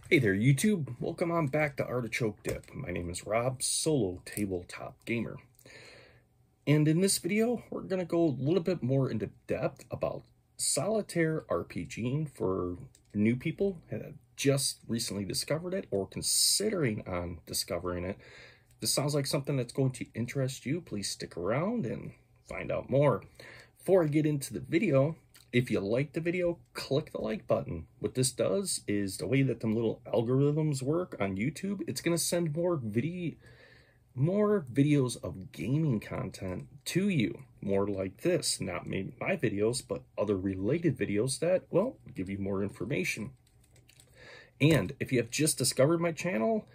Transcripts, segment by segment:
Hey there, YouTube. Welcome on back to Artichoke Dip. My name is Rob, solo tabletop gamer. And in this video, we're going to go a little bit more into depth about solitaire RPGing for new people that have just recently discovered it or considering on discovering it. If this sounds like something that's going to interest you, please stick around and find out more. Before I get into the video, if you like the video, click the like button. What this does is the way that them little algorithms work on YouTube, it's going to send more videos of gaming content to you. More like this, not maybe my videos, but other related videos that, well, give you more information. And if you have just discovered my channel,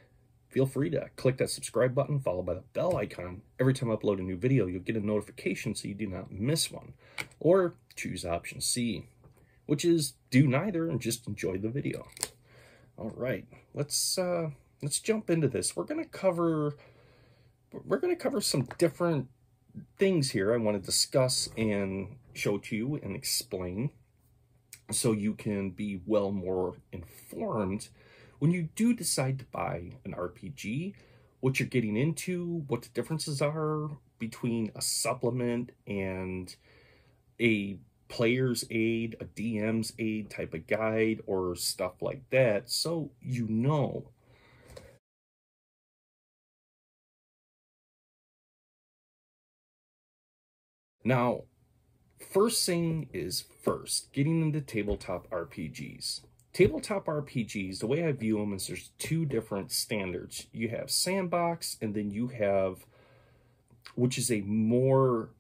feel free to click that subscribe button followed by the bell icon. Every time I upload a new video, you'll get a notification so you do not miss one. Or choose option C, which is do neither and just enjoy the video. All right, let's jump into this. We're gonna cover some different things here I want to discuss and show to you and explain so you can be more informed when you do decide to buy an RPG, what you're getting into, what the differences are between a supplement and a player's aid, a DM's aid type of guide, or stuff like that, so you know. Now, first thing is first, getting into tabletop RPGs. Tabletop RPGs, the way I view them is there's two different standards. You have sandbox, and then you have, which is a more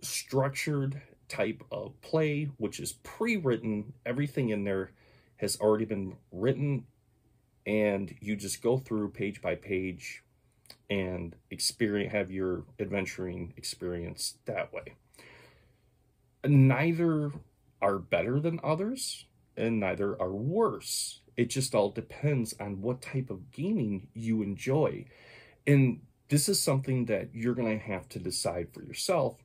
structured type of play, which is pre-written. Everything in there has already been written, and you just go through page by page and have your adventuring experience that way. Neither are better than others, and neither are worse. It just all depends on what type of gaming you enjoy. And this is something that you're going to have to decide for yourself.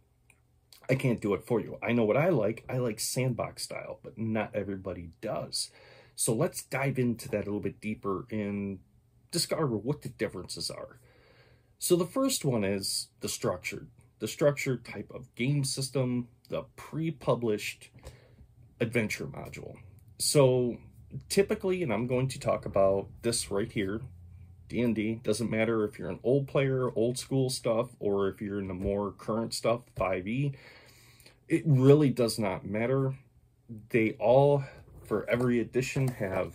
I can't do it for you. I know what I like. I like sandbox style, but not everybody does. So let's dive into that a little bit deeper and discover what the differences are. So the first one is the structured type of game system, the pre-published adventure module. So typically, and I'm going to talk about this right here, D&D, doesn't matter if you're an old player, old school stuff, or if you're in the more current stuff, 5e, it really does not matter. They all, for every edition, have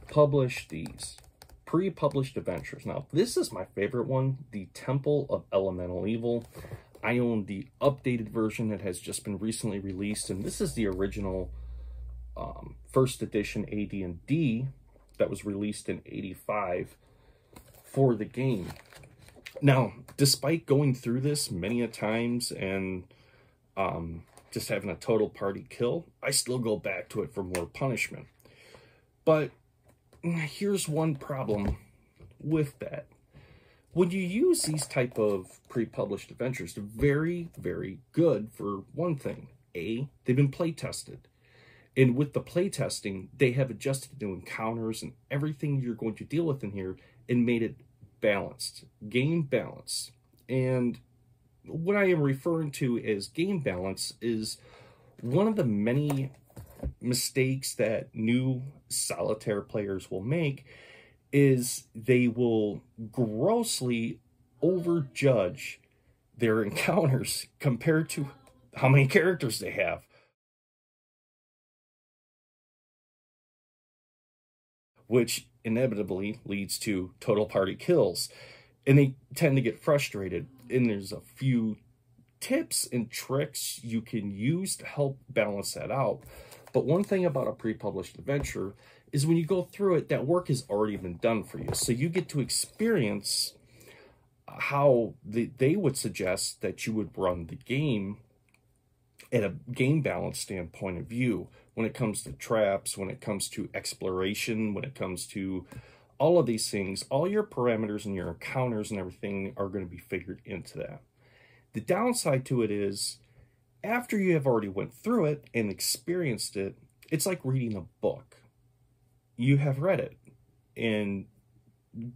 published these pre-published adventures. Now, this is my favorite one, the Temple of Elemental Evil. I own the updated version that has just been recently released, and this is the original first edition AD&D that was released in '85 for the game. Now, despite going through this many a times and just having a total party kill, I still go back to it for more punishment. But here's one problem with that. When you use these type of pre-published adventures, they're very, very good for one thing. A, they've been play tested. And with the play testing, they have adjusted to encounters and everything you're going to deal with in here and made it balanced, game balance. And what I am referring to as game balance is one of the many mistakes that new solitaire players will make is they will grossly overjudge their encounters compared to how many characters they have. Which inevitably leads to total party kills. And they tend to get frustrated. And there's a few tips and tricks you can use to help balance that out. But one thing about a pre-published adventure is when you go through it, that work has already been done for you. So you get to experience how they would suggest that you would run the game at a game balance standpoint of view, when it comes to traps, when it comes to exploration, when it comes to all of these things, all your parameters and your encounters and everything are going to be figured into that. The downside to it is, after you have already went through it and experienced it, it's like reading a book. You have read it. and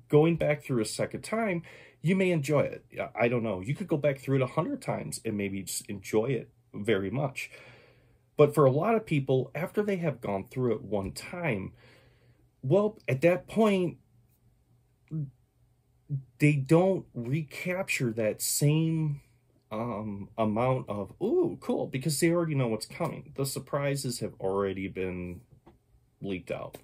going back through a second time, you may enjoy it. I don't know. You could go back through it 100 times and maybe just enjoy it very much. But for a lot of people, after they have gone through it one time, well, at that point, they don't recapture that same amount of, ooh, cool, because they already know what's coming. The surprises have already been leaked out.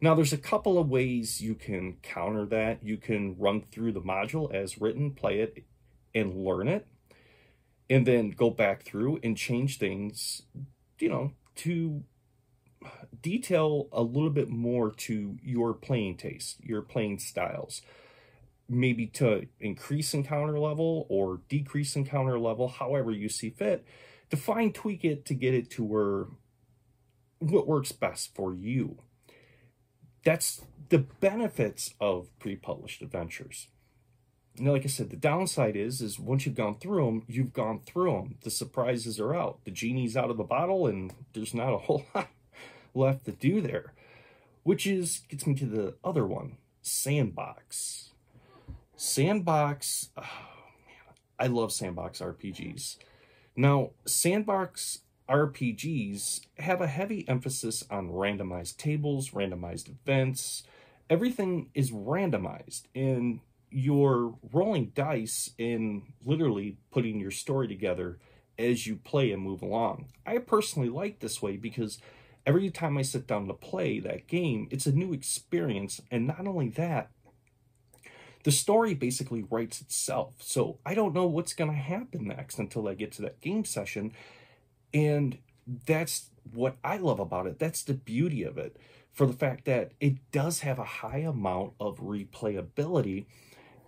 Now, there's a couple of ways you can counter that. You can run through the module as written, play it, and learn it, and then go back through and change things, you know, to detail a little bit more to your playing taste, your playing styles. Maybe to increase encounter level or decrease encounter level, however you see fit, to fine tweak it to get it to where what works best for you. That's the benefits of pre-published adventures. Now, like I said, the downside is once you've gone through them, you've gone through them. The surprises are out. The genie's out of the bottle, and there's not a whole lot left to do there. Which gets me to the other one, Sandbox. Sandbox, oh man, I love Sandbox RPGs. Now, Sandbox RPGs have a heavy emphasis on randomized tables, randomized events. Everything is randomized, and you're rolling dice and literally putting your story together as you play and move along. I personally like this way because every time I sit down to play that game, it's a new experience, and not only that, the story basically writes itself. So I don't know what's going to happen next until I get to that game session. And that's what I love about it. That's the beauty of it, for the fact that it does have a high amount of replayability,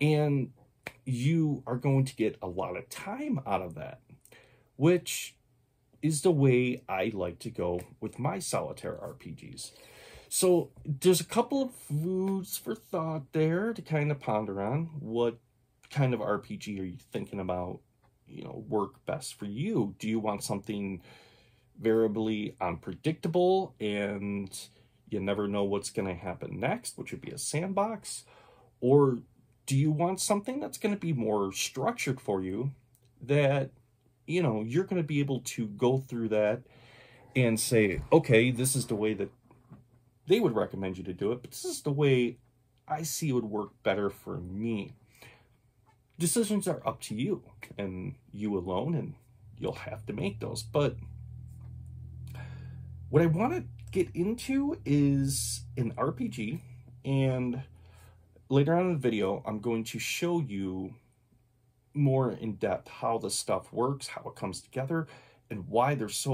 and you are going to get a lot of time out of that, which is the way I like to go with my solitaire RPGs. So there's a couple of foods for thought there to kind of ponder on. What kind of RPG are you thinking about, you know, work best for you? Do you want something variably unpredictable and you never know what's going to happen next, which would be a sandbox? Or do you want something that's going to be more structured for you, that, you know, you're going to be able to go through that and say, okay, this is the way that they would recommend you to do it, but this is the way I see it would work better for me. Decisions are up to you and you alone, and you'll have to make those. But what I want to get into is an RPG, and later on in the video, I'm going to show you more in depth how this stuff works, how it comes together, and why there's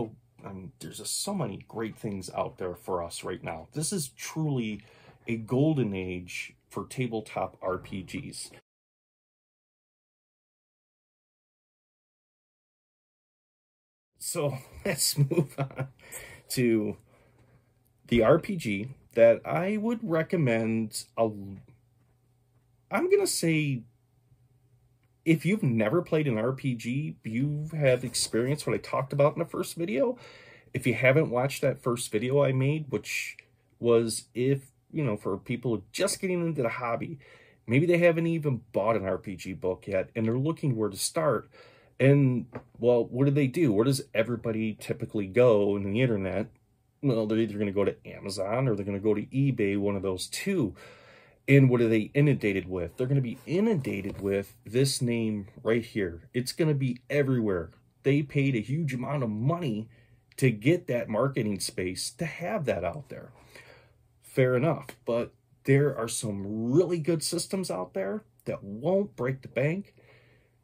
just so many great things out there for us right now. This is truly a golden age for tabletop RPGs. So let's move on to the RPG that I would recommend. I'm going to say, if you've never played an RPG, you have experienced what I talked about in the first video. If you haven't watched that first video I made, which was, if, you know, for people just getting into the hobby, maybe they haven't even bought an RPG book yet, and they're looking where to start. And, well, what do? Where does everybody typically go on the internet? Well, they're either going to go to Amazon or they're going to go to eBay, one of those two. And what are they inundated with? They're going to be inundated with this name right here. It's going to be everywhere. They paid a huge amount of money to get that marketing space to have that out there. Fair enough. But there are some really good systems out there that won't break the bank,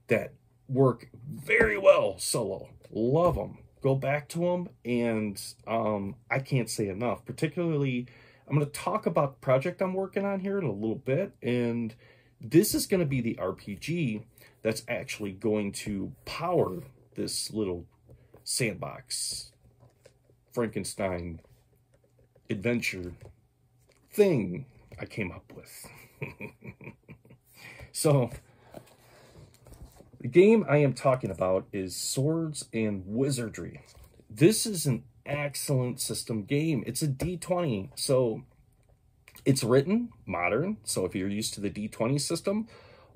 that work very well solo. Love them. Go back to them. And I can't say enough. Particularly, I'm going to talk about the project I'm working on here in a little bit, and this is going to be the RPG that's actually going to power this little sandbox Frankenstein adventure thing I came up with. So, the game I am talking about is Swords and Wizardry. This is an excellent system game. It's a D20, so It's written modern, so if you're used to the D20 system,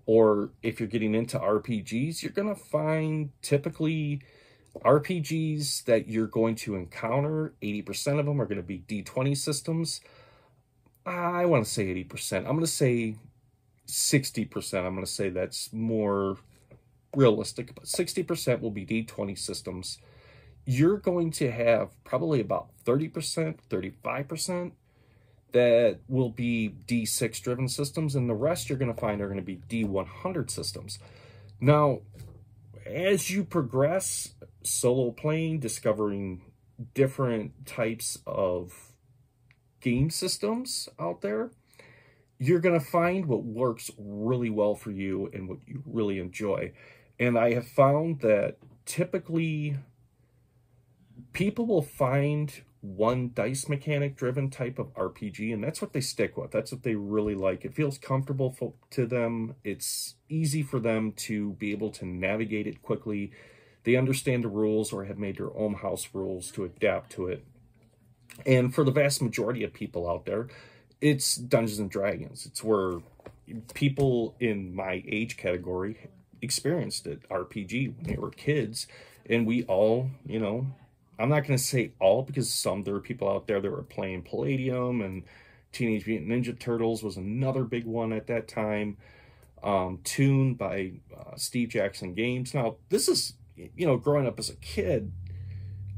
or if you're getting into RPGs, you're going to find typically RPGs that you're going to encounter, 80% of them are going to be D20 systems. I want to say 80%. I'm going to say 60%. I'm going to say that's more realistic, but 60% will be D20 systems. You're going to have probably about 30%, 35% that will be D6 driven systems, and the rest you're going to find are going to be D100 systems. Now, as you progress solo playing, discovering different types of game systems out there, you're going to find what works really well for you and what you really enjoy. And I have found that typically people will find one dice mechanic driven type of RPG, and that's what they stick with. That's what they really like. It feels comfortable to them. It's easy for them to be able to navigate it quickly. They understand the rules or have made their own house rules to adapt to it. And for the vast majority of people out there, it's Dungeons and Dragons. It's where people in my age category experienced it, RPG, when they were kids. And we all, you know, I'm not going to say all, because there were people out there that were playing Palladium, and Teenage Mutant Ninja Turtles was another big one at that time. Toon by Steve Jackson Games. Now, this is, you know, growing up as a kid,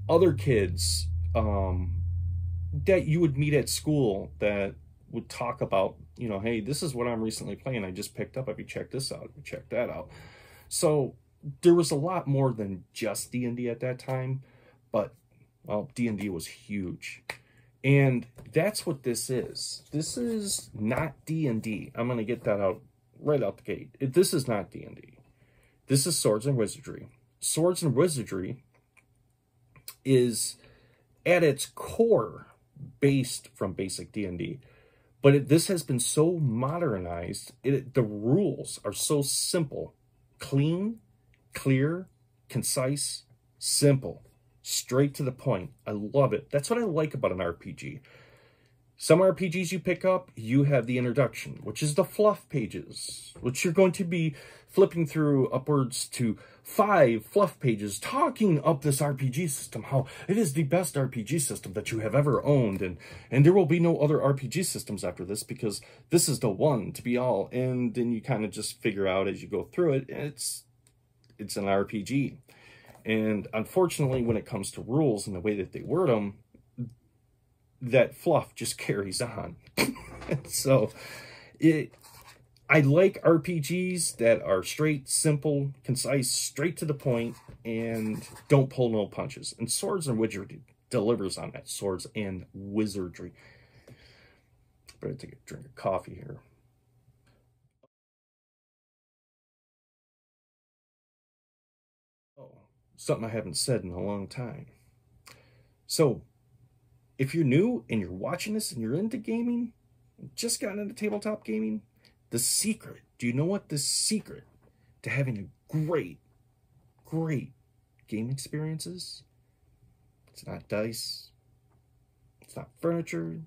other kids that you would meet at school that would talk about, you know, hey, this is what I'm recently playing. I just picked up. Have you checked this out? Have you checked that out? So there was a lot more than just D&D at that time. But, well, D&D was huge. And that's what this is. This is not D&D. I'm going to get that out right out the gate. This is not D&D. This is Swords and Wizardry. Swords and Wizardry is, at its core, based from basic D&D. But this has been so modernized. The rules are so simple. Clean, clear, concise, simple. Straight to the point. I love it. That's what I like about an RPG. Some RPGs you pick up, you have the introduction, which is the fluff pages, which you're going to be flipping through upwards to 5 fluff pages, talking up this RPG system, how it is the best RPG system that you have ever owned, and there will be no other RPG systems after this, because this is the one to be all. And then you kind of just figure out as you go through it, it's an RPG. And unfortunately, when it comes to rules and the way that they word them, that fluff just carries on. So I like RPGs that are straight, simple, concise, straight to the point, and don't pull no punches. And Swords and Wizardry delivers on that. Swords and Wizardry. Better take a drink of coffee here. Oh, something I haven't said in a long time. So, if you're new and you're watching this and you're into gaming, just got into tabletop gaming, the secret, do you know what the secret to having a great game experience is? It's not dice, it's not furniture,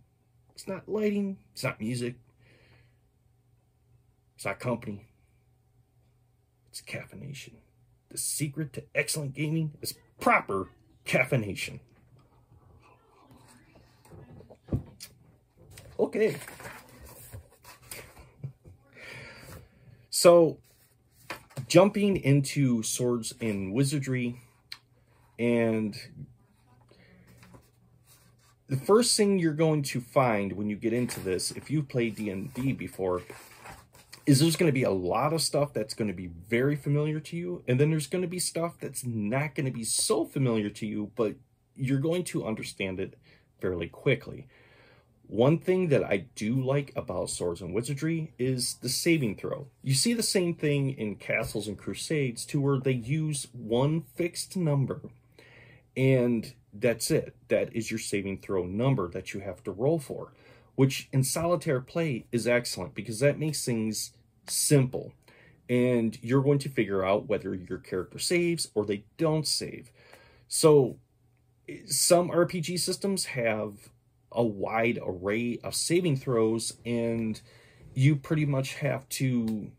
it's not lighting, it's not music, it's not company, it's caffeination. The secret to excellent gaming is proper caffeination. Okay. So, jumping into Swords and Wizardry, and the first thing you're going to find when you get into this, if you've played D&D before, is there's going to be a lot of stuff that's going to be very familiar to you, and then there's going to be stuff that's not going to be so familiar to you, but you're going to understand it fairly quickly. One thing that I do like about Swords and Wizardry is the saving throw. You see the same thing in Castles and Crusades too, where they use one fixed number, and that's it. That is your saving throw number that you have to roll for, which in solitaire play is excellent because that makes things simple. And you're going to figure out whether your character saves or they don't save. So some RPG systems have a wide array of saving throws, and you pretty much have to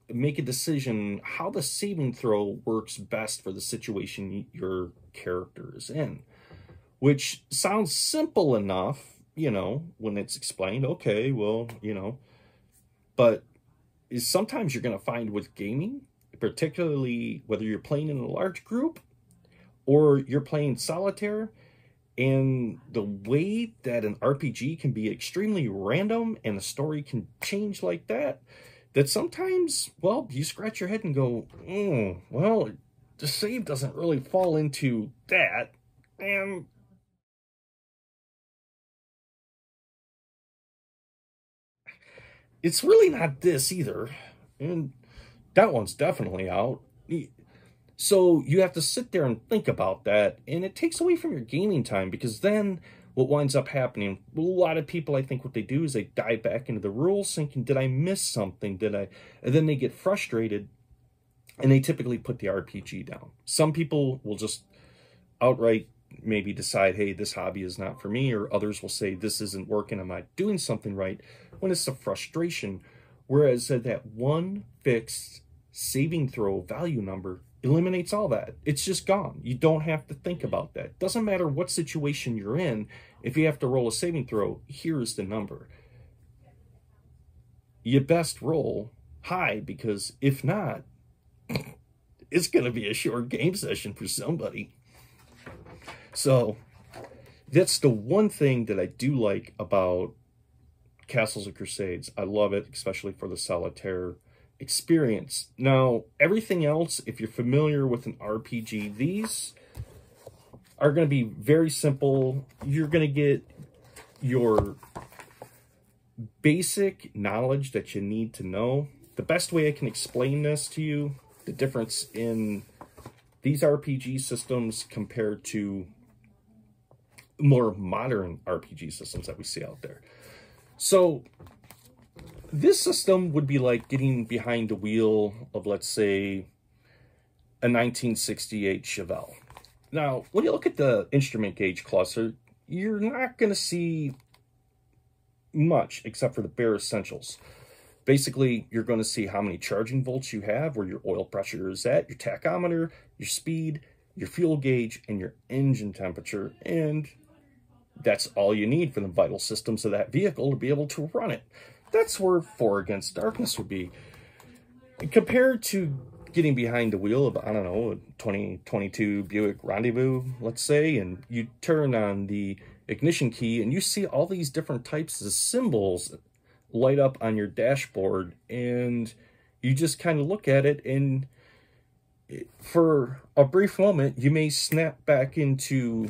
make a decision how the saving throw works best for the situation your character is in, which sounds simple enough, you know, when it's explained. Okay, well, you know, but sometimes you're going to find with gaming, particularly whether you're playing in a large group or you're playing solitaire, and the way that an RPG can be extremely random and the story can change like that, that sometimes, well, you scratch your head and go, well, the save doesn't really fall into that. And it's really not this either. And that one's definitely out. So you have to sit there and think about that, and it takes away from your gaming time, because then what winds up happening, a lot of people, I think what they do is they dive back into the rules thinking, did I miss something? And then they get frustrated, and they typically put the RPG down. Some people will just outright maybe decide, hey, this hobby is not for me, or others will say, this isn't working, am I doing something right? When it's a frustration, whereas that one fixed saving throw value number eliminates all that. It's just gone. You don't have to think about that. Doesn't matter what situation you're in. If you have to roll a saving throw, here's the number. You best roll high, because if not, it's going to be a short game session for somebody. So that's the one thing that I do like about Castles and Crusades. I love it, especially for the solitaire experience. Now, everything else, if you're familiar with an RPG, these are going to be very simple. You're going to get your basic knowledge that you need to know. The best way I can explain this to you, the difference in these RPG systems compared to more modern RPG systems that we see out there. So this system would be like getting behind the wheel of, let's say, a 1968 Chevelle. Now, when you look at the instrument gauge cluster, you're not going to see much except for the bare essentials. Basically, you're going to see how many charging volts you have, where your oil pressure is at, your tachometer, your speed, your fuel gauge, and your engine temperature. And that's all you need for the vital systems of that vehicle to be able to run it. That's where 4 Against Darkness would be. Compared to getting behind the wheel of, I don't know, a 2022 Buick Rendezvous, let's say, and you turn on the ignition key and you see all these different types of symbols light up on your dashboard, and you just kind of look at it, and for a brief moment, you may snap back into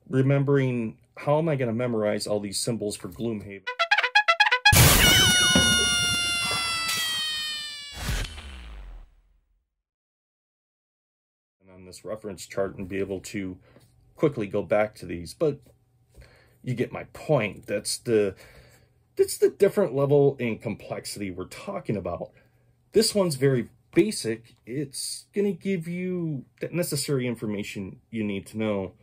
remembering, how am I going to memorize all these symbols for Gloomhaven? On this reference chart and be able to quickly go back to these, but you get my point. That's the different level in complexity we're talking about. This one's very basic. It's going to give you that necessary information you need to know,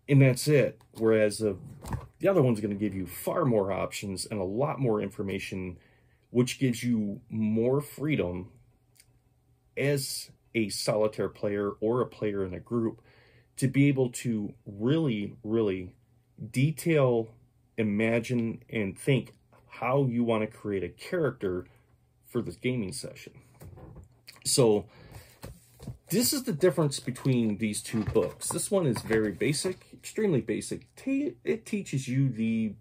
and that's it. Whereas the other one's going to give you far more options and a lot more information, which gives you more freedom as a solitaire player or a player in a group to be able to really, really detail, imagine, and think how you want to create a character for this gaming session. So this is the difference between these two books. This one is very basic, extremely basic. It teaches you the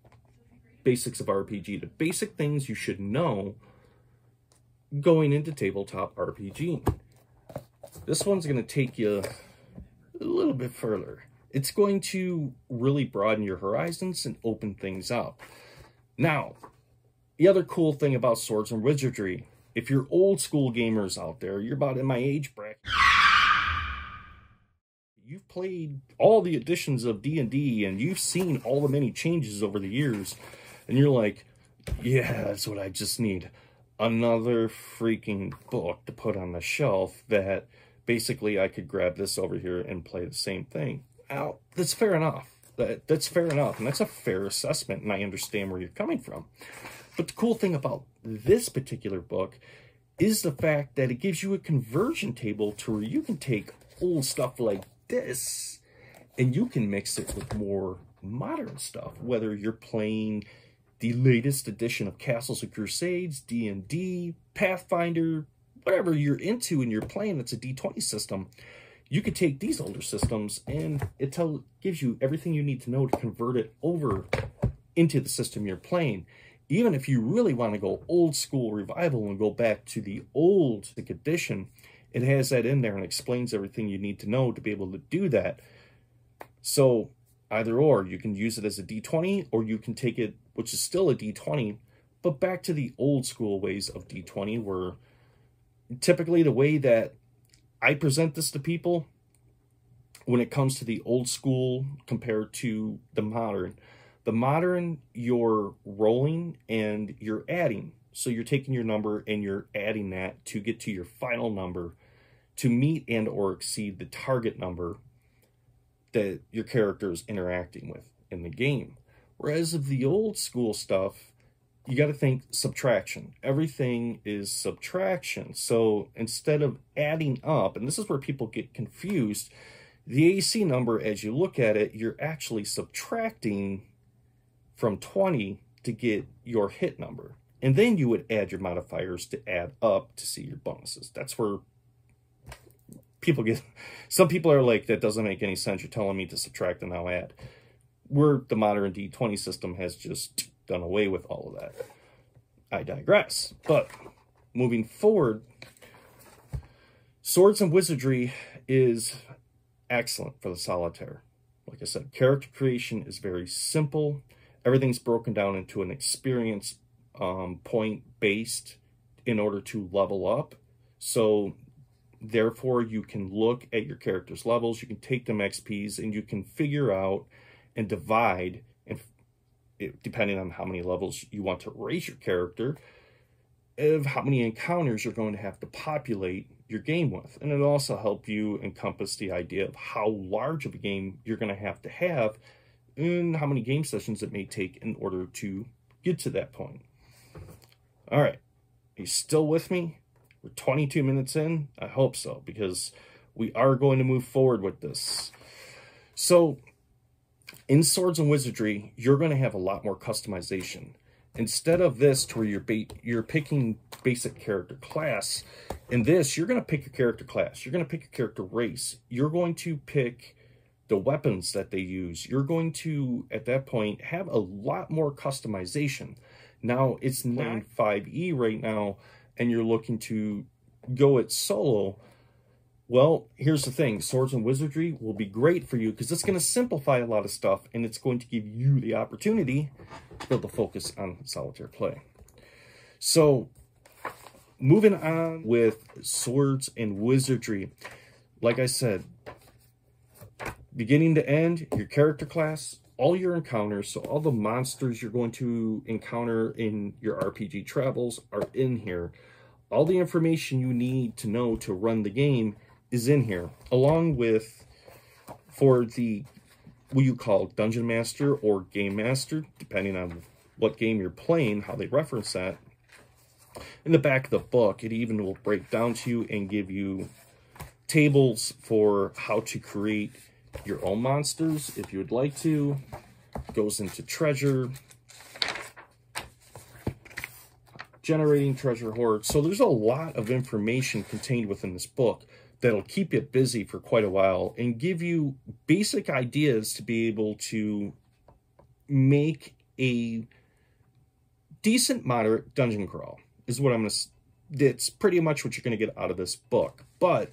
basics of RPG, the basic things you should know going into tabletop RPG. This one's going to take you a little bit further. It's going to really broaden your horizons and open things up. Now, the other cool thing about Swords and Wizardry, if you're old school gamers out there, you're about in my age bracket, you've played all the editions of D&D and you've seen all the many changes over the years, and you're like, yeah, that's what I just need. Another freaking book to put on the shelf that basically I could grab this over here and play the same thing. Now, that's fair enough. That's fair enough, and that's a fair assessment, and I understand where you're coming from. But the cool thing about this particular book is the fact that it gives you a conversion table to where you can take old stuff like this and you can mix it with more modern stuff, whether you're playing the latest edition of Castles and Crusades, D&D, Pathfinder, whatever you're into and you're playing that's a D20 system. You could take these older systems and it gives you everything you need to know to convert it over into the system you're playing. Even if you really want to go old school revival and go back to the old edition, it has that in there and explains everything you need to know to be able to do that. So either or, you can use it as a D20 or you can take it, which is still a D20, but back to the old school ways of D20, where typically the way that I present this to people when it comes to the old school compared to the modern, you're rolling and you're adding. So you're taking your number and you're adding that to get to your final number to meet and or exceed the target number that your character is interacting with in the game. Whereas of the old school stuff, you got to think subtraction. Everything is subtraction. So instead of adding up, and this is where people get confused, the AC number, as you look at it, you're actually subtracting from 20 to get your hit number. And then you would add your modifiers to add up to see your bonuses. That's where people get, some people are like, that doesn't make any sense. You're telling me to subtract and now add. Where the modern D20 system has just done away with all of that. I digress. But moving forward, Swords and Wizardry is excellent for the solitaire. Like I said, character creation is very simple. Everything's broken down into an experience point based in order to level up. So therefore you can look at your character's levels, you can take them XPs, and you can figure out and divide, and depending on how many levels you want to raise your character, of how many encounters you're going to have to populate your game with. And it'll also help you encompass the idea of how large of a game you're going to have and how many game sessions it may take in order to get to that point. All right, are you still with me? We're 22 minutes in. I hope so, because we are going to move forward with this. So in Swords and Wizardry, you're going to have a lot more customization. Instead of this, to where you're picking basic character class, in this, you're going to pick your character class. You're going to pick your character race. You're going to pick the weapons that they use. You're going to, at that point, have a lot more customization. Now, it's 9.5e right now, and you're looking to go it solo. Well, here's the thing. Swords and Wizardry will be great for you because it's going to simplify a lot of stuff, and it's going to give you the opportunity to be able to focus on solitaire play. So, moving on with Swords and Wizardry. Like I said, beginning to end, your character class, all your encounters, so all the monsters you're going to encounter in your RPG travels are in here. All the information you need to know to run the game is in here, along with, for the, what you call Dungeon Master or Game Master, depending on what game you're playing, how they reference that. In the back of the book, it even will break down to you and give you tables for how to create your own monsters if you would like to. It goes into treasure, generating treasure hoards. So there's a lot of information contained within this book that'll keep you busy for quite a while and give you basic ideas to be able to make a decent, moderate dungeon crawl, is what I'm going to... It's pretty much what you're going to get out of this book. But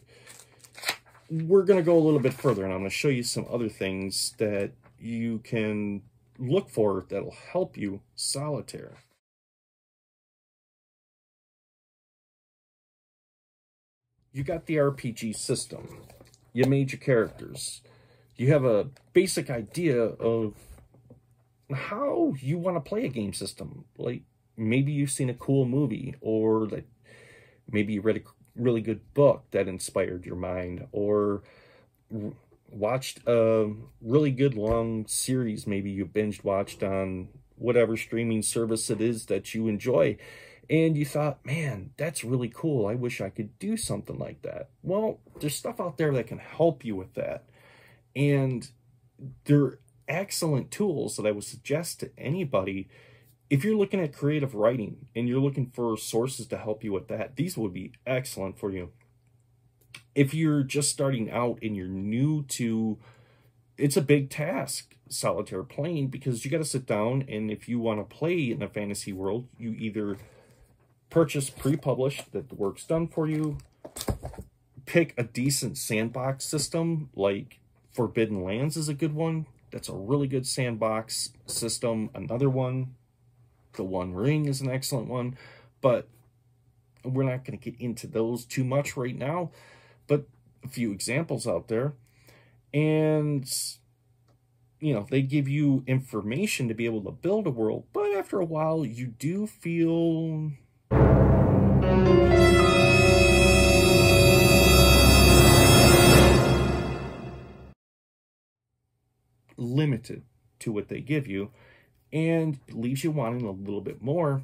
we're going to go a little bit further, and I'm going to show you some other things that you can look for that'll help you solitaire. You got the RPG system. You made your characters. You have a basic idea of how you want to play a game system. Like, maybe you've seen a cool movie, or that maybe you read a really good book that inspired your mind, or watched a really good long series, maybe you binged watched on whatever streaming service it is that you enjoy, and you thought, man, that's really cool. I wish I could do something like that. Well, there's stuff out there that can help you with that. And they're excellent tools that I would suggest to anybody. If you're looking at creative writing and you're looking for sources to help you with that, these would be excellent for you. If you're just starting out and you're new to, it's a big task, solitaire playing, because you got to sit down, and if you want to play in a fantasy world, you either purchase pre-published that the work's done for you, pick a decent sandbox system, like Forbidden Lands is a good one. That's a really good sandbox system. Another one, The One Ring, is an excellent one, but we're not going to get into those too much right now, but a few examples out there. And, you know, they give you information to be able to build a world, but after a while, you do feel limited to what they give you, and it leaves you wanting a little bit more.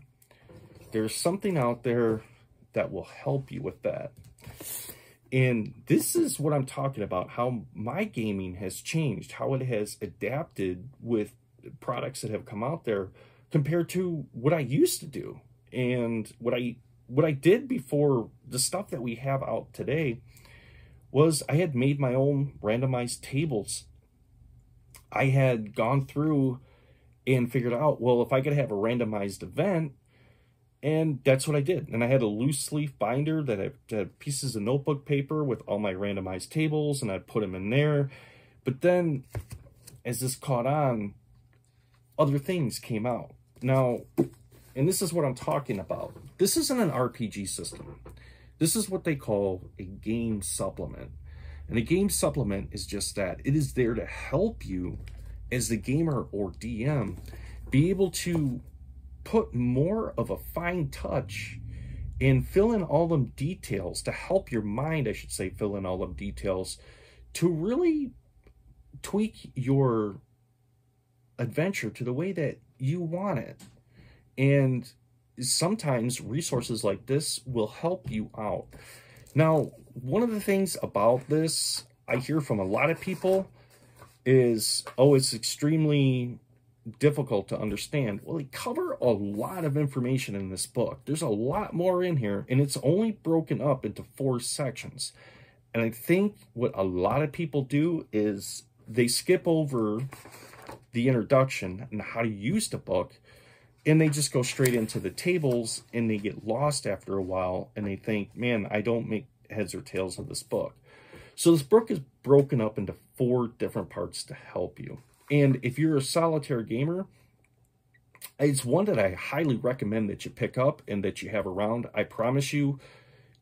There's something out there that will help you with that. And this is what I'm talking about, how my gaming has changed, how it has adapted with products that have come out there compared to what I used to do. And what I did before the stuff that we have out today was I had made my own randomized tables. I had gone through and figured out, well, if I could have a randomized event, and that's what I did. And I had a loose leaf binder that had pieces of notebook paper with all my randomized tables, and I'd put them in there. But then, as this caught on, other things came out. Now, and this is what I'm talking about. This isn't an RPG system. This is what they call a game supplement. And a game supplement is just that. It is there to help you as the gamer or DM be able to put more of a fine touch and fill in all them details, to help your mind, I should say, fill in all them details to really tweak your adventure to the way that you want it. And sometimes resources like this will help you out. Now, one of the things about this I hear from a lot of people is, oh, it's extremely difficult to understand. Well, they cover a lot of information in this book. There's a lot more in here, and it's only broken up into 4 sections. And I think what a lot of people do is they skip over the introduction and how to use the book, and they just go straight into the tables, and they get lost after a while, and they think, man, I don't make heads or tails of this book. So this book is broken up into 4 different parts to help you. And if you're a solitaire gamer, it's one that I highly recommend that you pick up and that you have around. I promise you,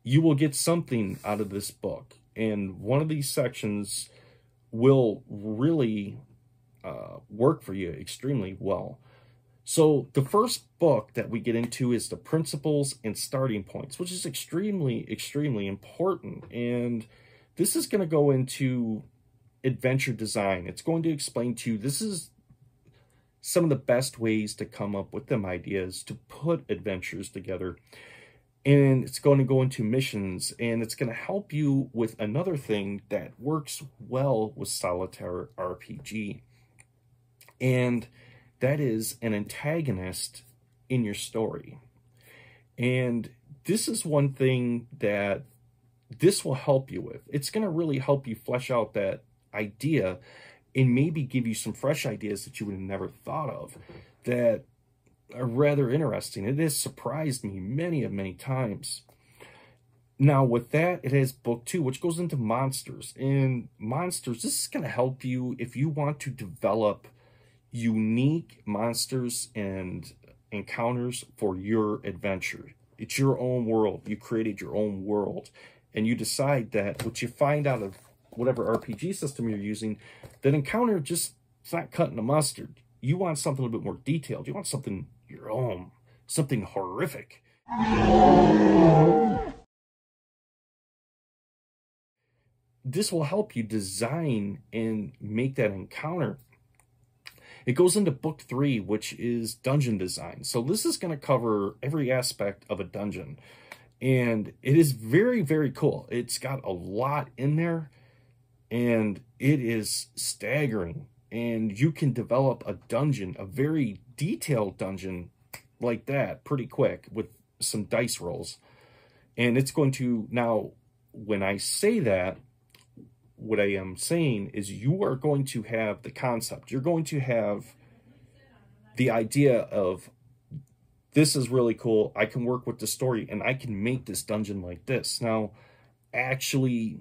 you will get something out of this book. And one of these sections will really work for you extremely well. So the first book that we get into is the Principles and Starting Points, which is extremely, extremely important. And this is going to go into adventure design. It's going to explain to you, this is some of the best ways to come up with them ideas to put adventures together. And it's going to go into missions, and it's going to help you with another thing that works well with solitaire RPG. And that is an antagonist in your story. And this is one thing that this will help you with. It's going to really help you flesh out that idea and maybe give you some fresh ideas that you would have never thought of that are rather interesting. It has surprised me many times. Now with that, it has book 2, which goes into monsters. And monsters, this is going to help you if you want to develop unique monsters and encounters for your adventure. It's your own world. You created your own world. And you decide that what you find out of whatever RPG system you're using, that encounter just, it's not cutting the mustard. You want something a little bit more detailed. You want something your own, something horrific. this will help you design and make that encounter. It goes into book 3, which is dungeon design. So this is going to cover every aspect of a dungeon. And it is very, very cool. It's got a lot in there, and it is staggering. And you can develop a dungeon, a very detailed dungeon like that pretty quick with some dice rolls. And it's going to, now, when I say that, what I am saying is you are going to have the concept. You're going to have the idea of, this is really cool. I can work with the story and I can make this dungeon like this. Now, actually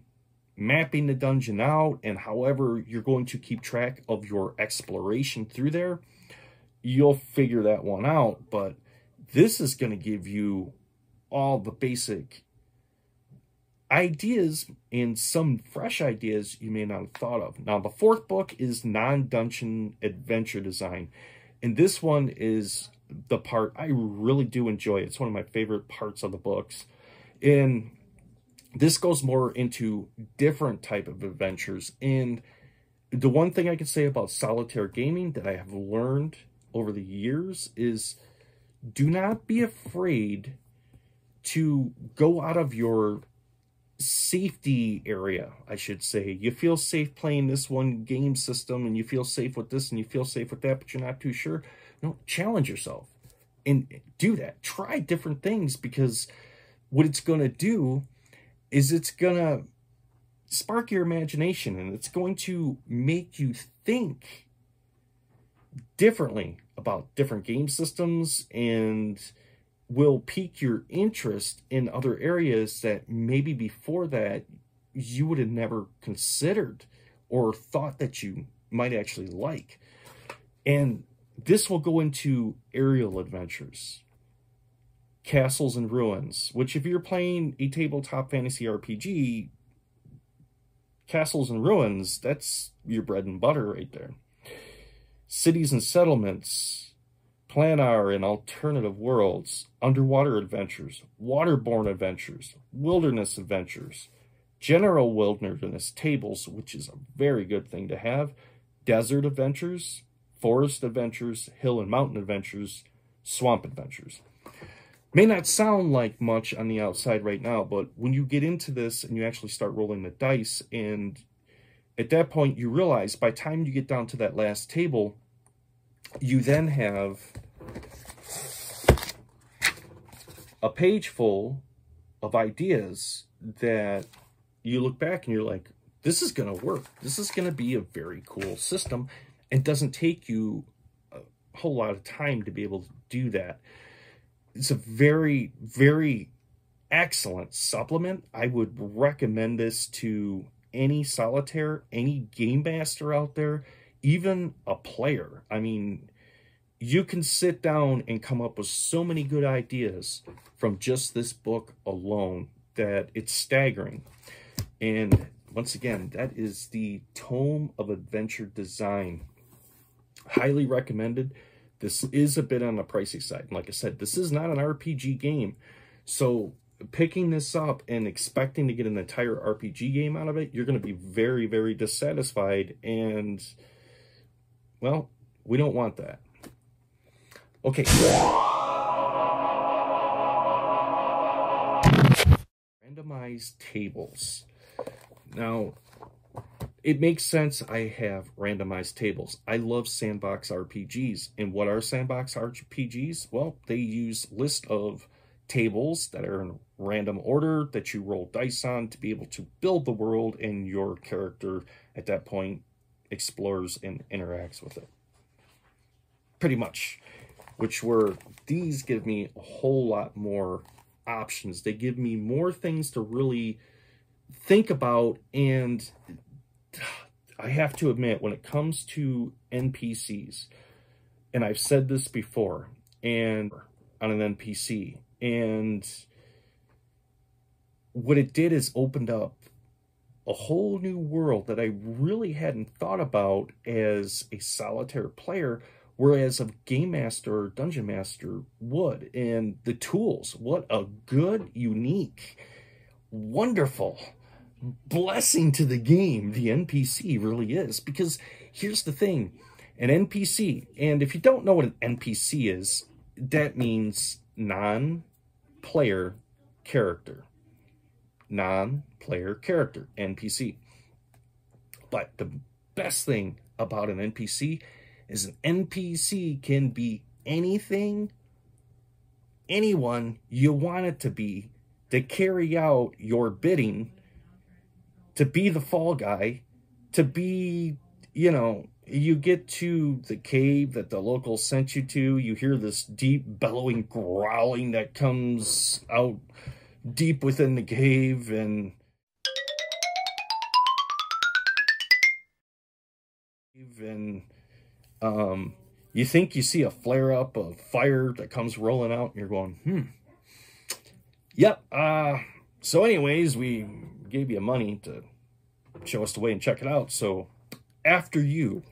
mapping the dungeon out and however you're going to keep track of your exploration through there, you'll figure that one out. But this is going to give you all the basic ideas and some fresh ideas you may not have thought of. Now, the 4th book is non-dungeon adventure design. And this one is the part I really do enjoy. It's one of my favorite parts of the books. And this goes more into different type of adventures. And the one thing I can say about solitaire gaming that I have learned over the years is, do not be afraid to go out of your safety area, I should say. You feel safe playing this one game system, and you feel safe with this, and you feel safe with that, but you're not too sure. No, challenge yourself and do that. Try different things, because what it's going to do is it's going to spark your imagination, and it's going to make you think differently about different game systems, and will pique your interest in other areas that maybe before that you would have never considered or thought that you might actually like. And this will go into aerial adventures, castles and ruins, which if you're playing a tabletop fantasy RPG, castles and ruins, that's your bread and butter right there. Cities and settlements, planar and alternative worlds, underwater adventures, waterborne adventures, wilderness adventures, general wilderness tables, which is a very good thing to have, desert adventures, forest adventures, hill and mountain adventures, swamp adventures. May not sound like much on the outside right now, but when you get into this and you actually start rolling the dice, and at that point you realize by the time you get down to that last table, you then have a page full of ideas that you look back and you're like, this is going to work. This is going to be a very cool system. It doesn't take you a whole lot of time to be able to do that. It's a very, very excellent supplement. I would recommend this to any solitaire, any game master out there, even a player. I mean, you can sit down and come up with so many good ideas from just this book alone that it's staggering. And once again, that is the Tome of Adventure Design. Highly recommended. This is a bit on the pricey side. And like I said, this is not an RPG game. So picking this up and expecting to get an entire RPG game out of it, you're going to be very, very dissatisfied. And, well, we don't want that. Okay. Randomized tables. Now, it makes sense I have randomized tables. I love sandbox RPGs. And what are sandbox RPGs? Well, they use list of tables that are in random order that you roll dice on to be able to build the world, and your character at that point explores and interacts with it. Pretty much. Which were, these give me a whole lot more options. They give me more things to really think about. And I have to admit, when it comes to NPCs, and I've said this before, and on an NPC, and what it did is opened up a whole new world that I really hadn't thought about as a solitaire player, whereas a game master or dungeon master would. And the tools, what a good, unique, wonderful blessing to the game the NPC really is. Because here's the thing, an NPC, and if you don't know what an NPC is, that means non-player character. Non-player character, NPC. But the best thing about an NPC is an NPC can be anything, anyone you want it to be, to carry out your bidding, to be the fall guy, to be, you know, you get to the cave that the locals sent you to, you hear this deep bellowing growling that comes out deep within the cave, and you think you see a flare-up of fire that comes rolling out, and you're going, yep, so anyways, we gave you money to show us the way and check it out, so after you.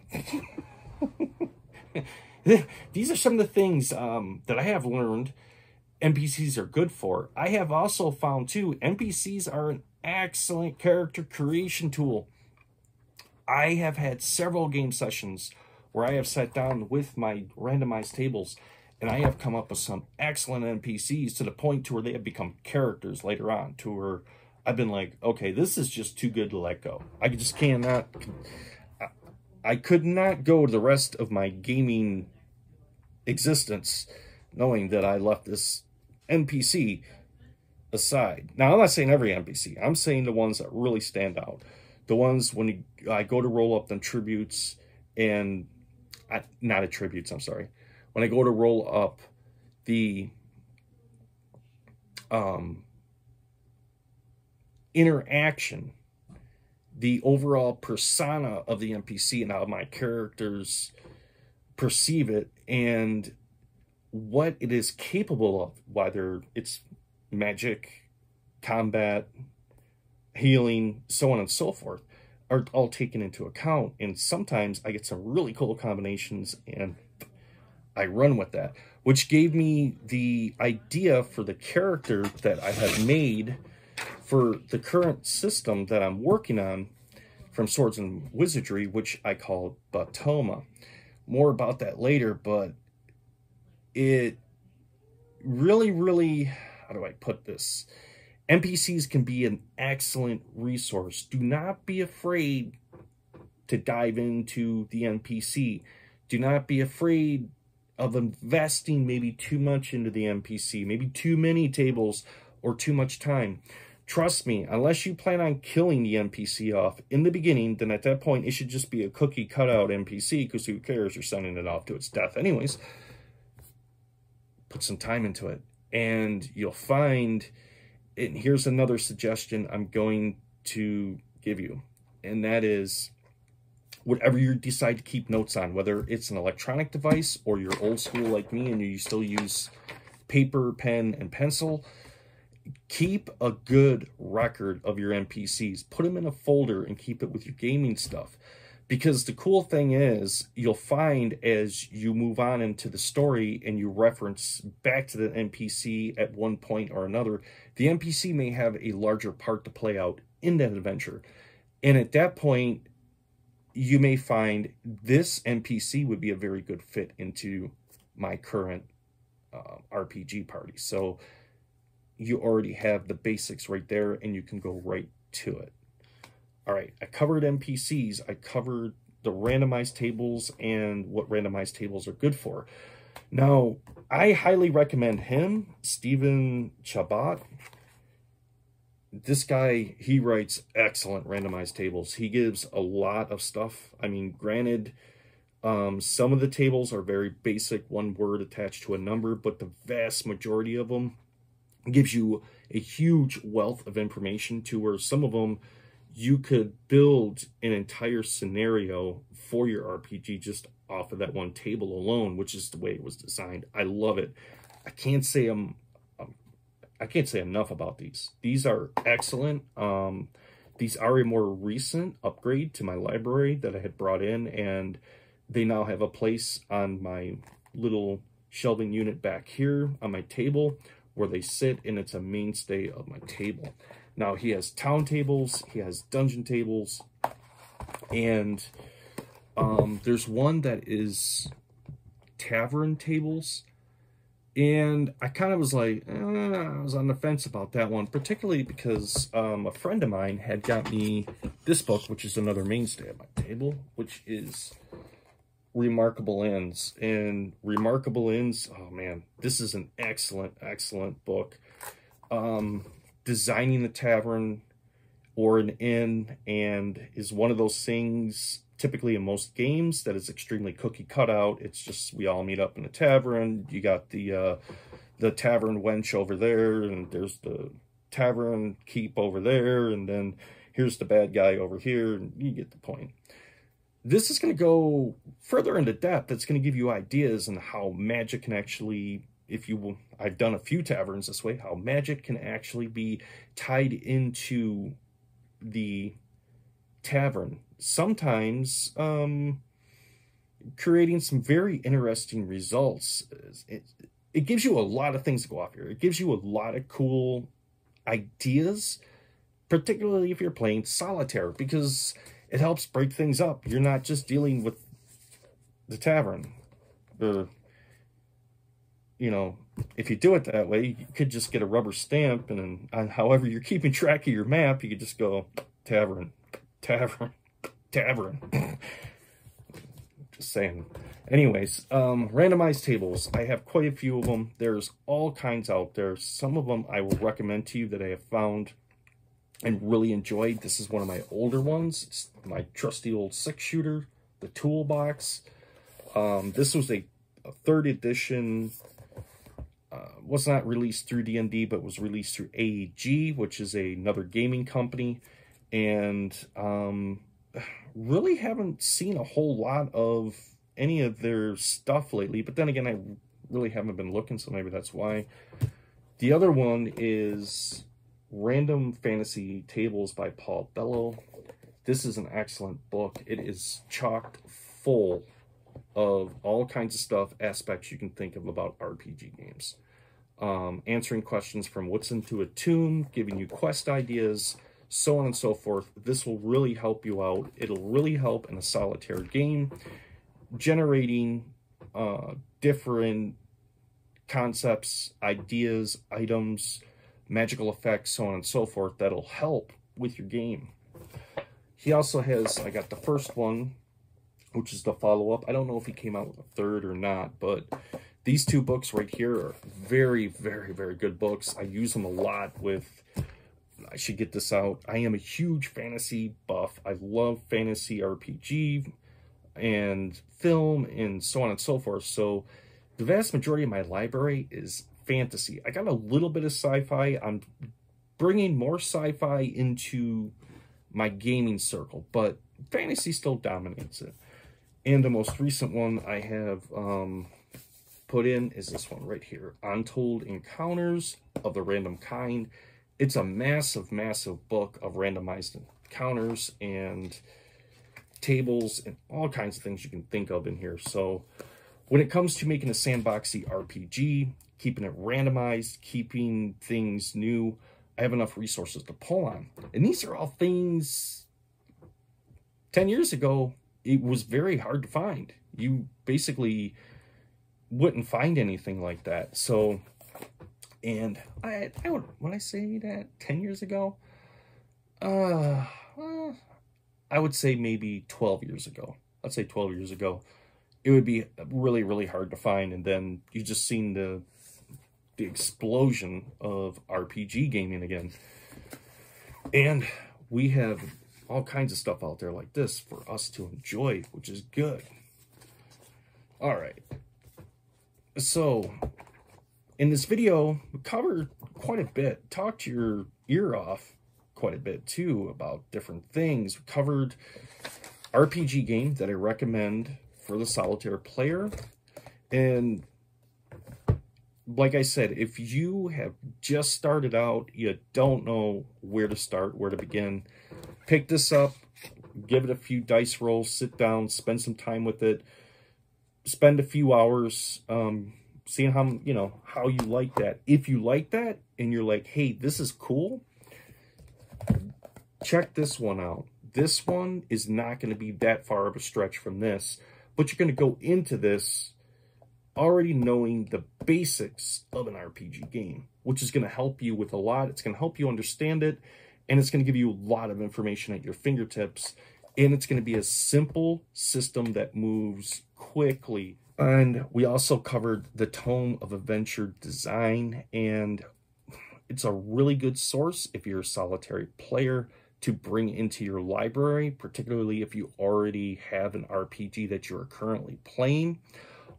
These are some of the things that I have learned NPCs are good for. I have also found, too, NPCs are an excellent character creation tool. I have had several game sessions where I have sat down with my randomized tables, and I have come up with some excellent NPCs to the point to where they have become characters later on, to where I've been like, okay, this is just too good to let go. I just cannot... I could not go the rest of my gaming existence knowing that I left this NPC aside. Now, I'm not saying every NPC. I'm saying the ones that really stand out. The ones when I go to roll up them tributes and... not attributes, I'm sorry. When I go to roll up the interaction, the overall persona of the NPC and how my characters perceive it, and what it is capable of, whether it's magic, combat, healing, so on and so forth, are all taken into account. And sometimes I get some really cool combinations and I run with that, which gave me the idea for the character that I have made for the current system that I'm working on from Swords and Wizardry, which I call Batoma. More about that later, but it really, how do I put this? NPCs can be an excellent resource. Do not be afraid to dive into the NPC. Do not be afraid of investing maybe too much into the NPC, maybe too many tables or too much time. Trust me, unless you plan on killing the NPC off in the beginning, then at that point it should just be a cookie cutout NPC, because who cares? You're sending it off to its death anyways. Put some time into it, and you'll find... And here's another suggestion I'm going to give you, and that is whatever you decide to keep notes on, whether it's an electronic device or you're old school like me and you still use paper, pen, and pencil, keep a good record of your NPCs. Put them in a folder and keep it with your gaming stuff. Because the cool thing is, you'll find as you move on into the story and you reference back to the NPC at one point or another, the NPC may have a larger part to play out in that adventure. And at that point, you may find this NPC would be a very good fit into my current RPG party. So you already have the basics right there and you can go right to it. All right, I covered NPCs, I covered the randomized tables and what randomized tables are good for. Now, I highly recommend him, Stephen Chabot. This guy, he writes excellent randomized tables. He gives a lot of stuff. I mean, granted, some of the tables are very basic, one word attached to a number, but the vast majority of them gives you a huge wealth of information, to where some of them you could build an entire scenario for your RPG just off of that one table alone, which is the way it was designed. I love it. I can't say enough about these. These are excellent. These are a more recent upgrade to my library that I had brought in, and they now have a place on my little shelving unit back here on my table, where they sit, and it's a mainstay of my table. Now, he has town tables, he has dungeon tables, and there's one that is tavern tables. And I kind of was like, I was on the fence about that one, particularly because a friend of mine had got me this book, which is another mainstay at my table, which is Remarkable Inns. And Remarkable Inns, oh man, this is an excellent, excellent book. Designing the tavern or an inn, and is one of those things typically in most games that is extremely cookie cutout. It's just, we all meet up in a tavern. You got the tavern wench over there, and there's the tavern keep over there, and then here's the bad guy over here, and you get the point. This is going to go further into depth. It's going to give you ideas on how magic can actually, if you will, I've done a few taverns this way, how magic can actually be tied into the tavern. Sometimes creating some very interesting results. It gives you a lot of things to go off here. It gives you a lot of cool ideas, particularly if you're playing solitaire, because it helps break things up. You're not just dealing with the tavern. You know, if you do it that way, you could just get a rubber stamp, and then however you're keeping track of your map, you could just go tavern, tavern, tavern. Just saying. Anyways, randomized tables. I have quite a few of them. There's all kinds out there. Some of them I will recommend to you that I have found and really enjoyed. This is one of my older ones. It's my trusty old 6-shooter, the Toolbox. This was a 3rd edition. Was not released through D&D, but was released through AEG, which is another gaming company. And really haven't seen a whole lot of any of their stuff lately. But then again, I really haven't been looking, so maybe that's why. The other one is Random Fantasy Tables by Paul Bello. This is an excellent book. It is chocked full of all kinds of stuff, aspects you can think of about RPG games. Answering questions from what's into a tomb, giving you quest ideas, so on and so forth. This will really help you out. It'll really help in a solitaire game, generating different concepts, ideas, items, magical effects, so on and so forth, that'll help with your game. He also has, I got the first one, which is the follow-up. I don't know if he came out with a third or not, but these 2 books right here are very, very, very good books. I use them a lot with, I should get this out. I am a huge fantasy buff. I love fantasy RPG and film and so on and so forth. So the vast majority of my library is fantasy. I got a little bit of sci-fi. I'm bringing more sci-fi into my gaming circle, but fantasy still dominates it. And the most recent one I have put in is this one right here, Untold Encounters of the Random Kind. It's a massive, massive book of randomized encounters and tables and all kinds of things you can think of in here. So when it comes to making a sandboxy RPG, keeping it randomized, keeping things new, I have enough resources to pull on. And these are all things 10 years ago, it was very hard to find. You basically wouldn't find anything like that. So, and I would I say that 10 years ago? I would say maybe 12 years ago. I'd say 12 years ago. It would be really, really hard to find. And then you just seen the explosion of RPG gaming again. And we have all kinds of stuff out there like this for us to enjoy, which is good. All right. So in this video, we covered quite a bit, talked your ear off quite a bit too about different things. We covered RPG game that I recommend for the solitaire player. And like I said, if you have just started out, you don't know where to start, where to begin, pick this up, give it a few dice rolls, sit down, spend some time with it, spend a few hours seeing how, you know, how you like that. If you like that and you're like, hey, this is cool, check this one out. This one is not going to be that far of a stretch from this, but you're going to go into this already knowing the basics of an RPG game, which is going to help you with a lot. It's going to help you understand it, and it's going to give you a lot of information at your fingertips, and it's going to be a simple system that moves quickly. And we also covered the Tome of Adventure Design, and it's a really good source if you're a solitary player to bring into your library, particularly if you already have an RPG that you are currently playing,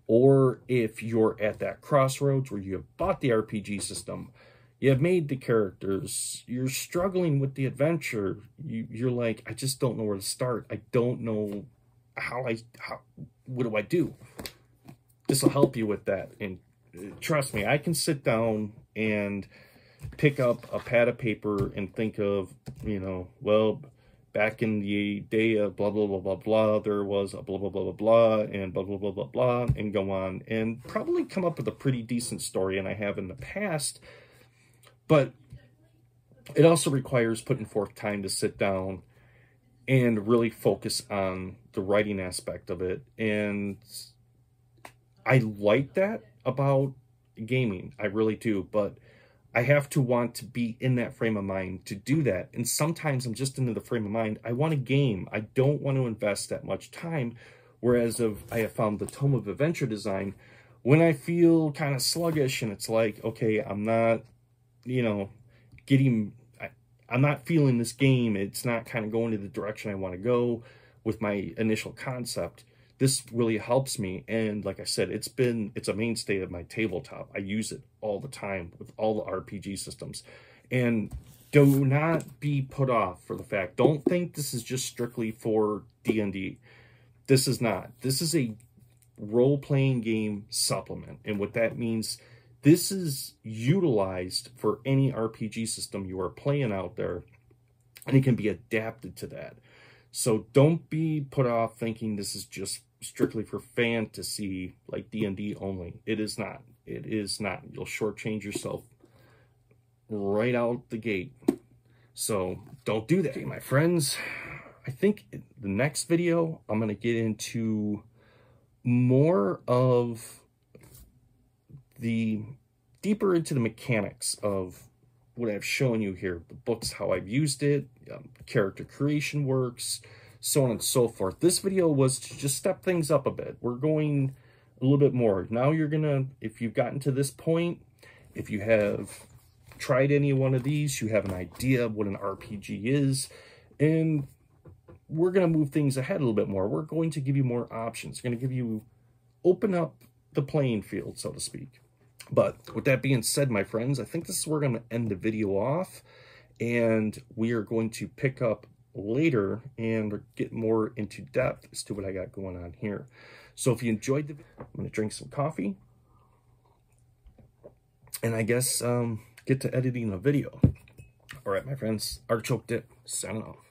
or if you're at that crossroads where you have bought the RPG system, you have made the characters, you're struggling with the adventure, you're like, I just don't know where to start. I don't know what do I do? This will help you with that. And trust me, I can sit down and pick up a pad of paper and think of, you know, well, back in the day of blah, blah, blah, blah, blah, there was a blah, blah, blah, blah, blah, and blah, blah, blah, blah, blah, and go on, and probably come up with a pretty decent story, and I have in the past. But it also requires putting forth time to sit down and really focus on the writing aspect of it. And I like that about gaming. I really do. But I have to want to be in that frame of mind to do that. And sometimes I'm just into the frame of mind. I want a game. I don't want to invest that much time. Whereas I have found the Tome of Adventure Design, when I feel kind of sluggish and it's like, okay, I'm not, you know, I'm not feeling this game. It's not kind of going to the direction I want to go with my initial concept. This really helps me. And like I said, it's a mainstay of my tabletop. I use it all the time with all the RPG systems. And do not be put off for the fact, don't think this is just strictly for D&D. This is not. This is a role-playing game supplement. And what that means, this is utilized for any RPG system you are playing out there, and it can be adapted to that. So don't be put off thinking this is just strictly for fantasy, like D&D only. It is not. It is not. You'll shortchange yourself right out the gate. So don't do that. Okay, my friends, I think in the next video, I'm going to get into more of deeper into the mechanics of what I've shown you here, the books, how I've used it, character creation works, so on and so forth. This video was to just step things up a bit. We're going a little bit more. Now you're gonna, if you've gotten to this point, if you have tried any one of these, you have an idea of what an RPG is, and we're gonna move things ahead a little bit more. We're going to give you more options. We're gonna open up the playing field, so to speak. But with that being said, my friends, I think this is where we're going to end the video off, and we are going to pick up later and get more into depth as to what I got going on here. So if you enjoyed the video, I'm going to drink some coffee, and I guess get to editing a video. All right, my friends, Artichoke Dip, signing off.